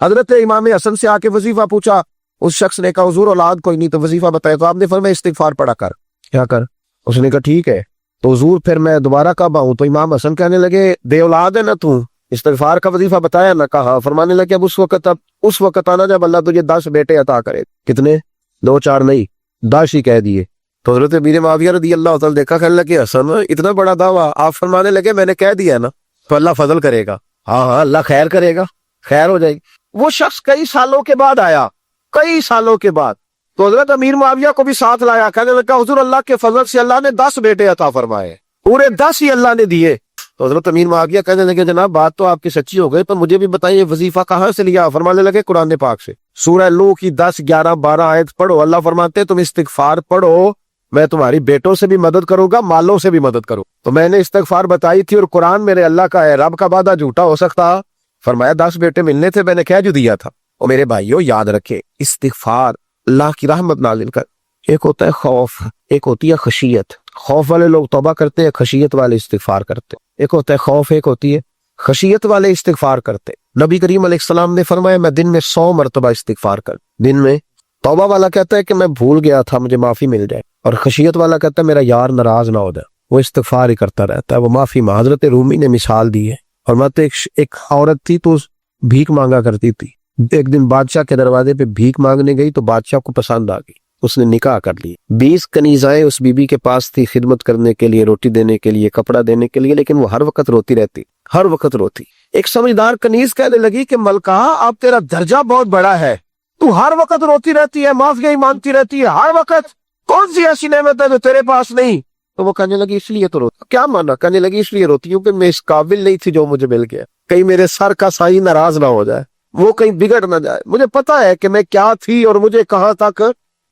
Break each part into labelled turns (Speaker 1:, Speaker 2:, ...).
Speaker 1: حضرت امام حسن سے آ کے وظیفہ پوچھا، اس شخص نے کہا حضور اولاد کوئی نہیں تو وظیفہ بتایا، تو آپ نے فرمایا استغفار پڑھا کر، کیا کر؟ اس نے کہا ٹھیک ہے۔ تو حضور پھر میں دوبارہ کب آؤں؟ تو امام حسن کہنے لگے بے اولاد ہے نا تو، استغفار کا وظیفہ بتایا نہ؟ کہا۔ فرمانے لگے اب اس وقت آنا جب اللہ تجھے 10 بیٹے عطا کرے۔ کتنے؟ 2 4 نہیں، 10 ہی کہہ دیے۔ تو حضرت امیر معاویہ رضی اللہ تعالیٰ دیکھا، کہنے لگے حسن اتنا بڑا دعویٰ؟ آپ فرمانے لگے میں نے کہہ دیا نا تو اللہ فضل کرے گا، ہاں ہاں اللہ خیر کرے گا، خیر ہو جائے گی۔ وہ شخص کئی سالوں کے بعد آیا، کئی سالوں کے بعد، تو حضرت امیر معاویہ کو بھی ساتھ لایا، کہنے لگا حضور اللہ کے فضل سے اللہ نے 10 بیٹے عطا فرمائے، پورے 10 ہی اللہ نے دیے۔ تو حضرت امیر معاویہ کہنے لگے جناب بات تو آپ کی سچی ہو گئی، پر مجھے بھی بتائیے وظیفہ کہاں سے لیا؟ فرمانے لگے قرآن پاک سے، سورہ نوح کی 10 11 12 آیت پڑھو۔ اللہ فرماتے تم استغفار پڑھو، میں تمہاری بیٹوں سے بھی مدد کروں گا، مالوں سے بھی مدد کروں۔ تو میں نے استغفار بتائی تھی اور قرآن میرے اللہ کا ہے، رب کا وعدہ جھوٹا ہو سکتا؟ فرمایا 10 بیٹے ملنے تھے، میں نے کہہ جو دیا تھا۔ اور میرے بھائیوں یاد رکھے، استغفار اللہ کی رحمت نازل کر۔ ایک ہوتا ہے خوف، ایک ہوتی ہے خشیت۔ خوف والے لوگ توبہ کرتے ہیں، خشیت والے استغفار کرتے ہیں۔ ایک ہوتا ہے خوف، ایک ہوتی ہے خشیت والے استغفار کرتے۔ نبی کریم علیہ السلام نے فرمایا میں دن میں 100 مرتبہ استغفار کر، دن میں۔ توبہ والا کہتا ہے کہ میں بھول گیا تھا مجھے معافی مل جائے، اور خشیت والا کہتا ہے میرا یار ناراض نہ ہو جائے، وہ استغفار ہی کرتا رہتا ہے، وہ معافی مانگ۔ حضرت رومی نے مثال دی ہے، اور مت ایک عورت تھی تو بھیک مانگا کرتی تھی، ایک دن بادشاہ کے دروازے پہ بھیک مانگنے گئی تو بادشاہ کو پسند آ گئی، اس نے نکاح کر لی۔ 20 کنیزائیں اس بی بی کے پاس تھی خدمت کرنے کے لیے، روٹی دینے کے لیے، کپڑا دینے کے لیے، لیکن وہ ہر وقت روتی رہتی، ہر وقت روتی۔ ایک سمجھدار کنیز کہنے لگی کہ ملکہ اب تیرا درجہ بہت بڑا ہے، تو ہر وقت روتی رہتی ہے، معافیاں ہی مانگتی رہتی ہے ہر وقت، کون سی ایسی نعمت ہے جو تیرے پاس نہیں؟ تو وہ کہنے لگی اس لیے تو روتی۔ کیا مانا؟ کہنے لگی اس لیے روتی ہوں کہ میں اس قابل نہیں تھی جو مجھے مل گیا، کہیں میرے سر کا سائیں ناراض نہ ہو جائے، وہ کہیں بگڑ نہ جائے، مجھے پتا ہے کہ میں کیا تھی اور مجھے کہاں تک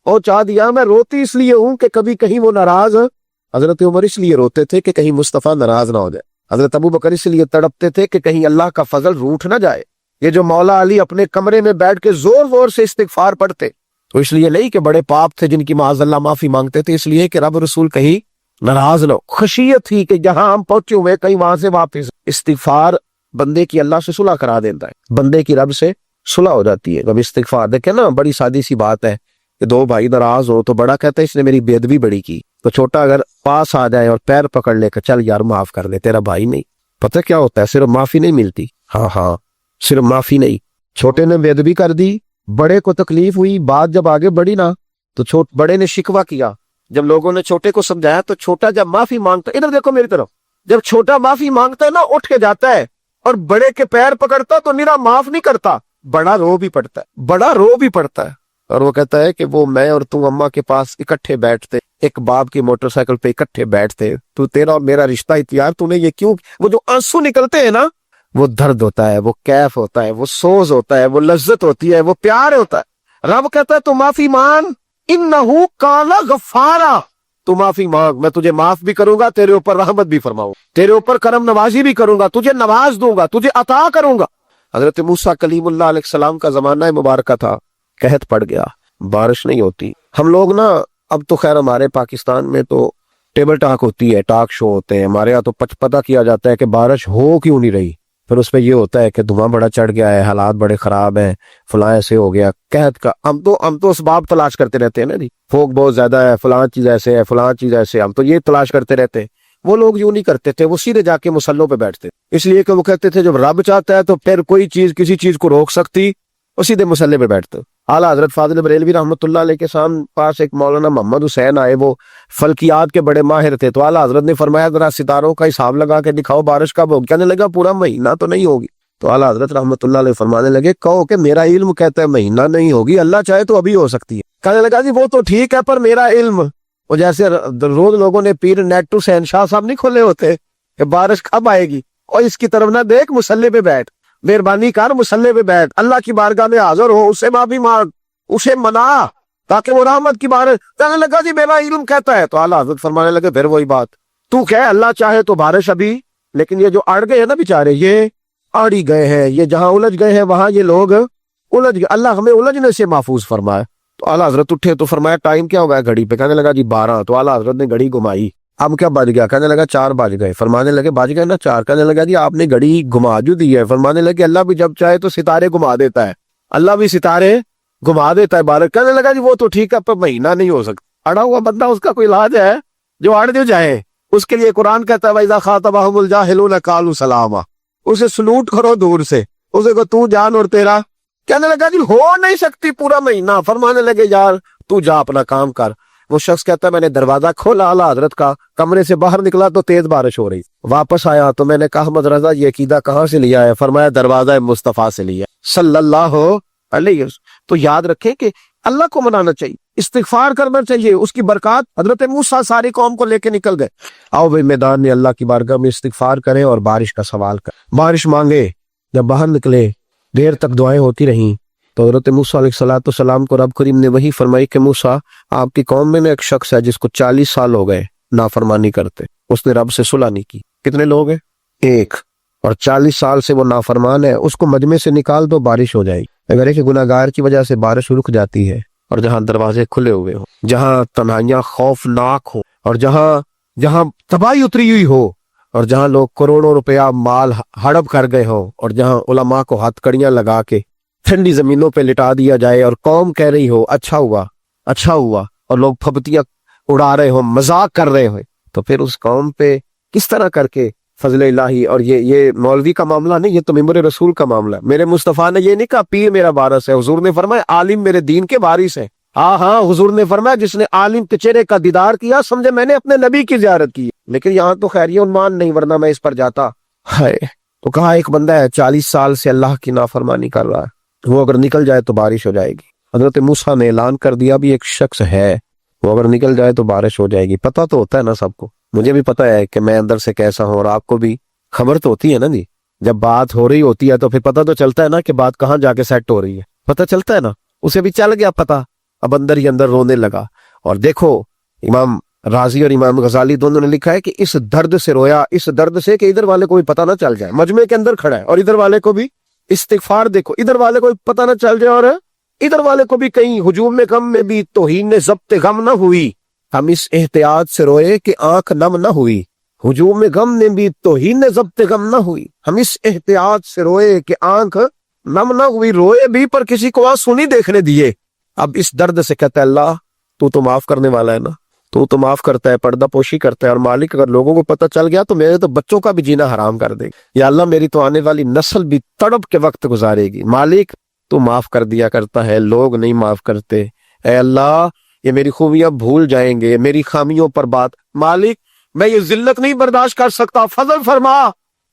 Speaker 1: پہنچا دیا۔ میں روتی اس لیے ہوں کہ کبھی کہیں وہ ناراض۔ حضرت عمر اس لیے روتے تھے کہ کہیں مصطفیٰ ناراض نہ ہو جائے، حضرت ابو بکر اس لیے تڑپتے تھے کہ کہیں اللہ کا فضل روٹھ نہ جائے۔ یہ جو مولا علی اپنے کمرے میں بیٹھ کے زور زور سے استغفار پڑھتے، تو اس لیے نہیں کہ بڑے پاپ تھے جن کی معاذ اللہ معافی مانگتے تھے، اس لیے کہ رب رسول کہیں ناراض نہ ہو۔ خشیت تھی کہ جہاں ہم پہنچے ہوئے کہیں وہاں سے واپس۔ استغفار بندے کی اللہ سے صلح کرا دیتا ہے، بندے کی رب سے صلح ہو جاتی ہے۔ اب استغفار دیکھیں نا، بڑی سادی سی بات ہے کہ 2 بھائی ناراض ہو تو بڑا کہتا ہے اس نے میری بے ادبی بڑی کی، تو چھوٹا اگر پاس آ جائے اور پیر پکڑ لے کہ چل یار معاف کر دے، تیرا بھائی نہیں۔ پتہ کیا ہوتا ہے؟ صرف معافی نہیں ملتی، ہاں صرف معافی نہیں، چھوٹے نے بے ادبی کر دی، بڑے کو تکلیف ہوئی، بات جب آگے بڑھی نا تو بڑے نے شکوہ کیا، جب لوگوں نے چھوٹے کو سمجھایا تو چھوٹا جب معافی مانگتا ہے، ادھر دیکھو میری طرف، جب چھوٹا معافی مانگتا ہے نا اٹھ کے جاتا ہے، اور بڑے کے پیر پکڑتا تو میرا معاف نہیں کرتا، بڑا رو بھی پڑتا ہے، اور وہ کہتا ہے کہ وہ میں اور تو اماں کے پاس اکٹھے بیٹھتے، ایک باپ کی موٹر سائیکل پہ اکٹھے بیٹھتے، تو تیرا اور میرا رشتہ اتیار تو نے یہ کیوں؟ وہ جو آنسو نکلتے ہیں نا، وہ درد ہوتا ہے، وہ کیف ہوتا ہے، وہ سوز ہوتا ہے، وہ لذت ہوتی ہے، وہ پیار ہوتا ہے۔ رب کہتا ہے تو معافی مانگ، انہو کان غفارا، تو معافی مانگ، میں تجھے معاف بھی کروں گا، تیرے اوپر رحمت بھی فرماؤں، تیرے اوپر کرم نوازی بھی کروں گا، تجھے نواز دوں گا، تجھے عطا کروں گا۔ حضرت موسیٰ کلیم اللہ علیہ السلام کا زمانہ مبارکہ تھا، قحط پڑ گیا، بارش نہیں ہوتی۔ ہم لوگ نا اب تو خیر ہمارے پاکستان میں تو ٹیبل ٹاک ہوتی ہے، ٹاک شو ہوتے ہیں، ہمارے یہاں تو پتہ کیا جاتا ہے کہ بارش ہو کیوں نہیں رہی، پھر اس پہ یہ ہوتا ہے کہ دھواں بڑا چڑھ گیا ہے، حالات بڑے خراب ہیں، فلاں ایسے ہو گیا، قحط کا۔ ہم تو اسباب تلاش کرتے رہتے ہیں نا جی، فوگ بہت زیادہ ہے، فلاں چیز ایسے ہے، فلاں چیز ایسے، ہم تو یہ تلاش کرتے رہتے ہیں۔ وہ لوگ یوں نہیں کرتے تھے، وہ سیدھے جا کے مسلوں پہ بیٹھتے، اس لیے کہ وہ کہتے تھے جب رب چاہتا ہے تو پھر کوئی چیز کسی چیز کو روک سکتی، وہ سیدھے مسلے پہ بیٹھتے۔ اعلیٰ حضرت فاضل بریلوی رحمۃ اللہ علیہ کے پاس ایک مولانا محمد حسین آئے، وہ فلکیات کے بڑے ماہر تھے، تو اعلیٰ حضرت نے فرمایا ذرا ستاروں کا حساب لگا کے دکھاؤ بارش کب ہوگی؟ کہنے لگا پورا مہینہ تو نہیں ہوگی۔ تو اعلیٰ حضرت رحمۃ اللہ علیہ فرمانے لگے کہو کہ میرا علم کہتا ہے مہینہ نہیں ہوگی، اللہ چاہے تو ابھی ہو سکتی ہے۔ کہنے لگا جی وہ تو ٹھیک ہے پر میرا علم، وہ جیسے روز لوگوں نے پیر نیٹ ٹو سین شاہ صاحب نہیں کھولے ہوتے کہ بارش کب آئے گی، اور اس کی طرف نہ دیکھ، مسلے پہ بیٹھ، مہربانی کر مسلے پہ بیٹھ، اللہ کی بارگاہ میں حاضر ہو، اسے معافی مانگ، اسے منا تاکہ وہ رحمت کی بارش۔ کہنے لگا جی میرا علم کہتا ہے، تو اعلیٰ حضرت فرمانے لگے پھر وہی بات، تو کہ اللہ چاہے تو بارش ابھی، لیکن یہ جو اڑ گئے ہیں نا بیچارے، یہ اڑ ہی گئے ہیں، یہ جہاں الجھ گئے ہیں وہاں یہ لوگ الجھ گئے، اللہ ہمیں الجھنے سے محفوظ فرمائے۔ تو اعلیٰ حضرت اٹھے تو فرمایا ٹائم کیا ہوگا گھڑی پہ؟ کہنے لگا جی 12۔ تو اعلیٰ حضرت نے گھڑی گھمائی، اب کیا بج گیا؟ کہنے لگا 4 بج گئے۔ فرمانے لگے بج گئے نا 4؟ کہنے لگا جی آپ نے گھڑی گھما جو دی ہے۔ فرمانے لگے اللہ بھی جب چاہے تو ستارے گھما دیتا ہے، اللہ بھی ستارے گھما دیتا ہے بارہ۔ کہنے لگا جی وہ تو ٹھیک ہے پر مہینہ نہیں ہو سکتا، اڑا ہوا بندہ اس کا کوئی علاج ہے جو اڑ جو جائے؟ اس کے لیے قرآن کہتا ہے وَإِذَا خَاطَبَهُمُ الْجَاهِلُونَ قَالُوا سَلَامًا، اسے سلوٹ کرو دور سے، اسے کو تو جان اور تیرا۔ کہنے لگا جی ہو نہیں سکتی پورا مہینہ۔ فرمانے لگے یار تو جا اپنا کام کر۔ وہ شخص کہتا ہے میں نے دروازہ کھولا اعلیٰ حضرت کا، کمرے سے باہر نکلا تو تیز بارش ہو رہی، واپس آیا تو میں نے کہا احمد رضا یہ عقیدہ کہاں سے لیا ہے؟ فرمایا دروازہ مصطفیٰ سے لیا صلی اللہ علیہ وسلم۔ تو یاد رکھیں کہ اللہ کو منانا چاہیے، استغفار کرنا چاہیے، اس کی برکات۔ حضرت موسیٰ ساری قوم کو لے کے نکل گئے۔ آؤ بھائی میدان میں اللہ کی بارگاہ میں استغفار کریں اور بارش کا سوال کریں، بارش مانگے۔ جب باہر نکلے دیر تک دعائیں ہوتی رہیں تو حضرت موسیٰ علیہ السلام کو رب کریم نے وہی فرمائی کہ موسیٰ آپ کی قوم میں ایک شخص ہے جس کو 40 سال ہو گئے نافرمانی کرتے، اس نے رب سے صلح نہیں کی۔ کتنے لوگ ہیں؟ ایک، اور 40 سال سے وہ نافرمان ہے، اس کو مجمع سے نکال دو بارش ہو جائے گی۔ اگر ایک گناہگار کی وجہ سے بارش رک جاتی ہے، اور جہاں دروازے کھلے ہوئے ہوں، جہاں تنہائیاں خوفناک ہو، اور جہاں تباہی اتری ہوئی ہو، اور جہاں لوگ کروڑوں روپیہ مال ہڑپ کر گئے ہوں، اور جہاں علماء کو ہتھ کڑیاں لگا کے ٹھنڈی زمینوں پہ لٹا دیا جائے اور قوم کہہ رہی ہو اچھا ہوا اچھا ہوا، اور لوگ پھبتیاں اڑا رہے ہوں، مذاق کر رہے ہوئے، تو پھر اس قوم پہ کس طرح کر کے فضل الہی۔ اور یہ مولوی کا معاملہ نہیں، یہ تو ممبر رسول کا معاملہ ہے۔ میرے مصطفیٰ نے یہ نہیں کہا پیر میرا وارث ہے، حضور نے فرمایا عالم میرے دین کے وارث ہے۔ ہاں حضور نے فرمایا جس نے عالم کے چہرے کا دیدار کیا سمجھے میں نے اپنے نبی کی زیارت کی۔ لیکن یہاں تو خیر یہ عنوان نہیں، ورنہ میں اس پر جاتا ہے۔ تو کہا ایک بندہ ہے 40 سال سے اللہ کی نافرمانی کر رہا ہے، وہ اگر نکل جائے تو بارش ہو جائے گی۔ حضرت موسیٰ نے اعلان کر دیا بھی ایک شخص ہے وہ اگر نکل جائے تو بارش ہو جائے گی۔ پتہ تو ہوتا ہے نا سب کو، مجھے بھی پتہ ہے کہ میں اندر سے کیسا ہوں، اور آپ کو بھی خبر تو ہوتی ہے نا جی۔ جب بات ہو رہی ہوتی ہے تو پھر پتہ تو چلتا ہے نا کہ بات کہاں جا کے سیٹ ہو رہی ہے، پتہ چلتا ہے نا۔ اسے بھی چل گیا پتہ، اب اندر ہی اندر رونے لگا۔ اور دیکھو امام رازی اور امام غزالی دونوں نے لکھا ہے کہ اس درد سے رویا، اس درد سے کہ ادھر والے کو بھی پتہ نہ چل جائے، مجمع کے اندر کھڑا ہے اور ادھر والے کو بھی استغفار، دیکھو ادھر والے کو بھی پتہ نہ چل جائے اور ادھر والے کو بھی کہیں ہجوم میں غم میں بھی توہین ضبط غم نہ ہوئی۔ ہم اس احتیاط سے روئے کہ آنکھ نم نہ ہوئی، ہجوم میں غم نے بھی توہین ضبط غم نہ ہوئی۔ ہم اس احتیاط سے روئے کہ آنکھ نم نہ ہوئی، روئے بھی پر کسی کو آنسو نہیں دیکھنے دیے۔ اب اس درد سے کہتا ہے اللہ تو معاف کرنے والا ہے نا، تو معاف کرتا ہے، پردہ پوشی کرتا ہے، اور مالک اگر لوگوں کو پتہ چل گیا تو میرے تو بچوں کا بھی جینا حرام کر دے گا، یا اللہ میری تو آنے والی نسل بھی تڑپ کے وقت گزارے گی۔ مالک تو معاف کر دیا کرتا ہے، لوگ نہیں معاف کرتے۔ اے اللہ یہ میری خوبیاں بھول جائیں گے، میری خامیوں پر بات، مالک میں یہ ذلت نہیں برداشت کر سکتا، فضل فرما۔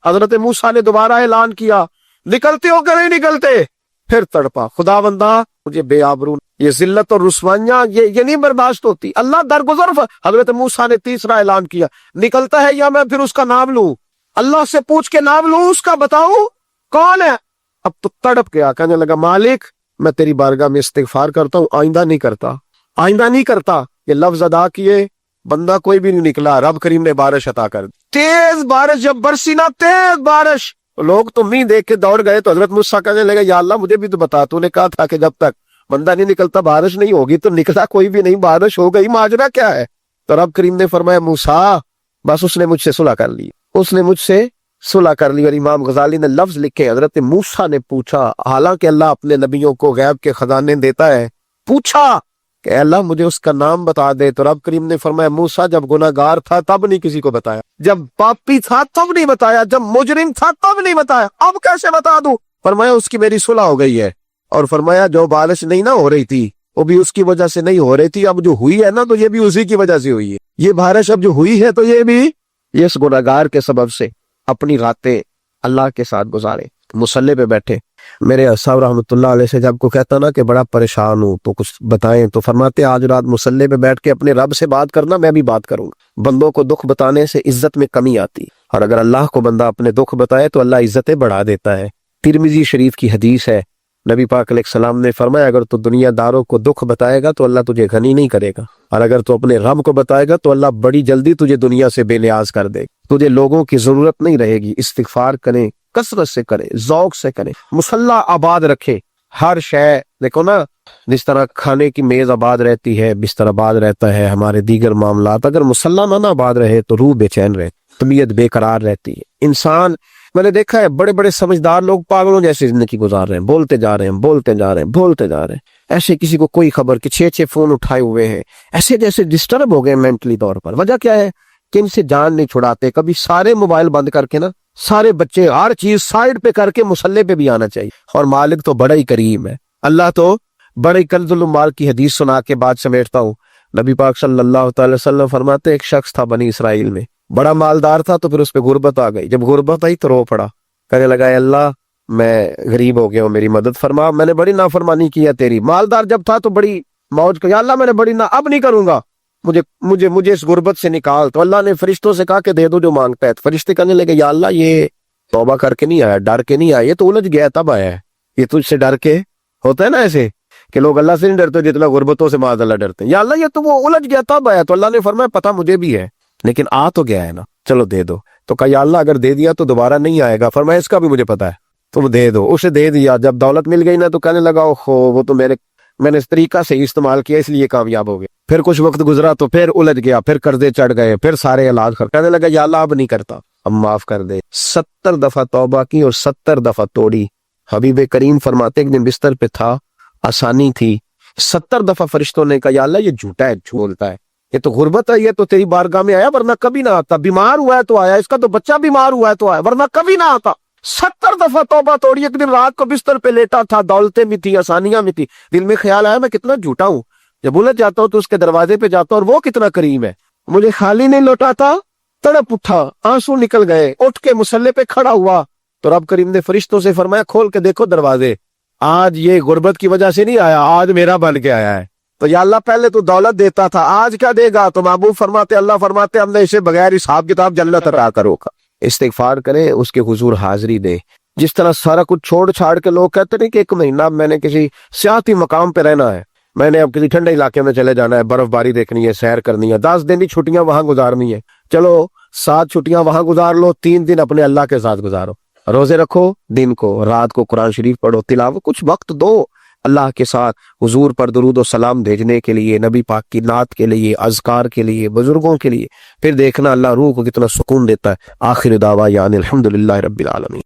Speaker 1: حضرت موسیٰ نے دوبارہ اعلان کیا نکلتے ہو کہ نہیں نکلتے؟ پھر تڑپا خداوندا مجھے بے آبرو، یہ ذلت اور رسوائیاں یہ نہیں برداشت ہوتی، اللہ درگزر۔ حضرت موسیٰ نے تیسرا اعلان کیا نکلتا ہے یا میں پھر اس کا نام لوں، اللہ سے پوچھ کے نام لوں، اس کا بتاؤں کون ہے؟ اب تو تڑپ گیا، کہنے لگا مالک میں تیری بارگاہ میں استغفار کرتا ہوں، آئندہ نہیں کرتا، آئندہ نہیں کرتا۔ یہ لفظ ادا کیے، بندہ کوئی بھی نہیں نکلا، رب کریم نے بارش عطا کر دی، تیز بارش جب برسی نا، تیز بارش، لوگ تو نہیں دیکھ کے دوڑ گئے۔ تو حضرت موسیٰ کہنے لگا یا اللہ مجھے بھی تو بتا، تو نے کہا تھا کہ جب تک بندہ نہیں نکلتا بارش نہیں ہوگی، تو نکلا کوئی بھی نہیں، بارش ہو گئی، ماجرا کیا ہے؟ تو رب کریم نے فرمایا موسیٰ بس اس نے مجھ سے صلح کر لی، اس نے مجھ سے صلح کر لی۔ اور امام غزالی نے لفظ لکھے حضرت موسیٰ نے پوچھا، حالانکہ اللہ اپنے نبیوں کو غیب کے خزانے دیتا ہے، پوچھا کہ اے اللہ مجھے اس کا نام بتا دے۔ تو رب کریم نے فرمایا موسیٰ جب گناہ گار تھا تب نہیں کسی کو بتایا، جب پاپی تھا تب نہیں بتایا، جب مجرم تھا تب نہیں بتایا، اب کیسے بتا دوں؟ فرمایا اس کی میری صلح ہو گئی ہے، اور فرمایا جو بارش نہیں نہ ہو رہی تھی وہ بھی اس کی وجہ سے نہیں ہو رہی تھی، اب جو ہوئی ہے نا تو یہ بھی اسی کی وجہ سے ہوئی ہے، یہ بارش اب جو ہوئی ہے تو یہ بھی اس گناہ گار کے سبب سے۔ اپنی راتیں اللہ کے ساتھ گزارے، مصلی پہ بیٹھے۔ میرے صاحب رحمۃ اللہ علیہ سے جب کو کہتا نا کہ بڑا پریشان ہوں تو کچھ بتائیں، تو فرماتے آج رات مصلی پہ بیٹھ کے اپنے رب سے بات کرنا، میں بھی بات کروں گا۔ بندوں کو دکھ بتانے سے عزت میں کمی آتی، اور اگر اللہ کو بندہ اپنے دکھ بتائے تو اللہ عزتیں بڑھا دیتا ہے۔ ترمذی شریف کی حدیث ہے، نبی پاک علیہ السلام نے فرمایا اگر تو دنیا داروں کو دکھ بتائے گا تو اللہ تجھے غنی نہیں کرے گا، اور اگر تو اپنے رب کو بتائے گا تو اللہ بڑی جلدی تجھے دنیا سے بے نیاز کر دے گا، تجھے لوگوں کی ضرورت نہیں رہے گی۔ استغفار کریں، کثرت سے کریں، ذوق سے کریں، مصلی آباد رکھیں، ہر شے دیکھو نا، جس طرح کھانے کی میز آباد رہتی ہے، بستر آباد رہتا ہے، ہمارے دیگر معاملات، اگر مسلح نہ آباد رہے تو روح بے چین رہے، طبیعت بے قرار رہتی ہے۔ انسان، میں نے دیکھا ہے بڑے بڑے سمجھدار لوگ پاگلوں جیسے زندگی گزار رہے ہیں، بولتے جا رہے ہیں، بولتے جا رہے ہیں، بولتے جا رہے ہیں، ایسے کسی کو کوئی خبر کہ 6 فون اٹھائے ہوئے ہیں، ایسے جیسے ڈسٹرب ہو گئے مینٹلی طور پر۔ وجہ کیا ہے کہ ان سے جان نہیں چھڑاتے۔ کبھی سارے موبائل بند کر کے نا، سارے بچے ہر چیز سائیڈ پہ کر کے مصلے پہ بھی آنا چاہیے۔ اور مالک تو بڑا ہی کریم ہے، اللہ تو بڑے کنز المال کی حدیث سنا کے بعد سمیٹتا ہوں۔ نبی پاک صلی اللہ تعالی وسلم فرماتے ایک شخص تھا بنی اسرائیل میں، بڑا مالدار تھا، تو پھر اس پہ غربت آ گئی۔ جب غربت آئی تو رو پڑا، کہنے لگا اے اللہ میں غریب ہو گیا ہوں، میری مدد فرما، میں نے بڑی نافرمانی کی ہے تیری۔ مالدار جب تھا تو بڑی موج کا، یا اللہ میں نے بڑی اب نہیں کروں گا، مجھے اس غربت سے نکال۔ تو اللہ نے فرشتوں سے کہا کہ دے دو جو مانگتا ہے۔ فرشتے کہنے لگے یا اللہ یہ توبہ کر کے نہیں آیا، ڈر کے نہیں آیا، یہ تو الجھ گیا تب آیا ہے، یہ تجھ سے ڈر کے ہوتا ہے نا ایسے کہ لوگ اللہ سے نہیں ڈرتے جتنا غربتوں سے معاذ اللہ ڈرتے ہیں۔ یا اللہ یہ تو وہ الجھ گیا تب آیا۔ تو اللہ نے فرمایا پتہ مجھے بھی ہے، لیکن آ تو گیا ہے نا، چلو دے دو۔ تو کہا یا اللہ اگر دے دیا تو دوبارہ نہیں آئے گا۔ فرمایا اس کا بھی مجھے پتا ہے، تم دے دو۔ اسے دے دیا۔ جب دولت مل گئی نا تو کہنے لگا اوہو وہ تو میں نے اس طریقہ سے استعمال کیا اس لیے کامیاب ہو گیا۔ پھر کچھ وقت گزرا تو پھر الجھ گیا، پھر قرضے چڑھ گئے، پھر سارے علاج کہنے لگا یا اللہ اب نہیں کرتا، اب معاف کر دے۔ 70 دفعہ توبہ کی اور 70 دفعہ توڑی۔ حبیب کریم فرماتے ایک دن بستر پہ تھا، آسانی تھی، 70 دفعہ فرشتوں نے کہا یا اللہ یہ جھوٹا ہے، جھوٹ بولتا ہے، یہ تو غربت ہے، یہ تو تیری بارگاہ میں آیا ورنہ کبھی نہ آتا، بیمار ہوا ہے تو آیا، اس کا تو بچہ بیمار ہوا ہے تو آیا ورنہ کبھی نہ آتا۔ 70 دفعہ توبہ توڑی۔ ایک دن رات کو بستر پہ لیٹا تھا، دولتیں بھی تھی، آسانیاں بھی تھی، دل میں خیال آیا میں کتنا جھوٹا ہوں، جب الجھ جاتا ہوں تو اس کے دروازے پہ جاتا ہوں اور وہ کتنا کریم ہے، مجھے خالی نہیں لوٹاتا، تڑپ اٹھا، آنسو نکل گئے، اٹھ کے مصلے پہ کھڑا ہوا تو رب کریم نے فرشتوں سے فرمایا کھول کے دیکھو دروازے، آج یہ غربت کی وجہ سے نہیں آیا، آج میرا بن کے آیا ہے۔ تو یا اللہ پہلے تو دولت دیتا تھا، آج کیا دے گا؟ تو محبوب فرماتے اللہ فرماتے ہم نے اسے بغیر حساب کتاب جنت عطا کرو گا۔ استغفار کریں، اس کے حضور حاضری دیں۔ جس طرح سارا کچھ چھوڑ چھاڑ کے لوگ کہتے ہیں کہ 1 مہینہ میں نے کسی سیاحتی مقام پہ رہنا ہے، میں نے اب کسی ٹھنڈے علاقے میں چلے جانا ہے، برف باری دیکھنی ہے، سیر کرنی ہے، 10 دن کی چھٹیاں وہاں گزارنی ہے، چلو 7 چھٹیاں وہاں گزار لو، 3 دن اپنے اللہ کے ساتھ گزارو، روزے رکھو، دن کو رات کو قرآن شریف پڑھو، تلاوت، کچھ وقت دو اللہ کے ساتھ، حضور پر درود و سلام بھیجنے کے لیے، نبی پاک کی نعت کے لیے، اذکار کے لیے، بزرگوں کے لیے، پھر دیکھنا اللہ روح کو کتنا سکون دیتا ہے۔ آخر دعوانا الحمدللہ رب العالمین۔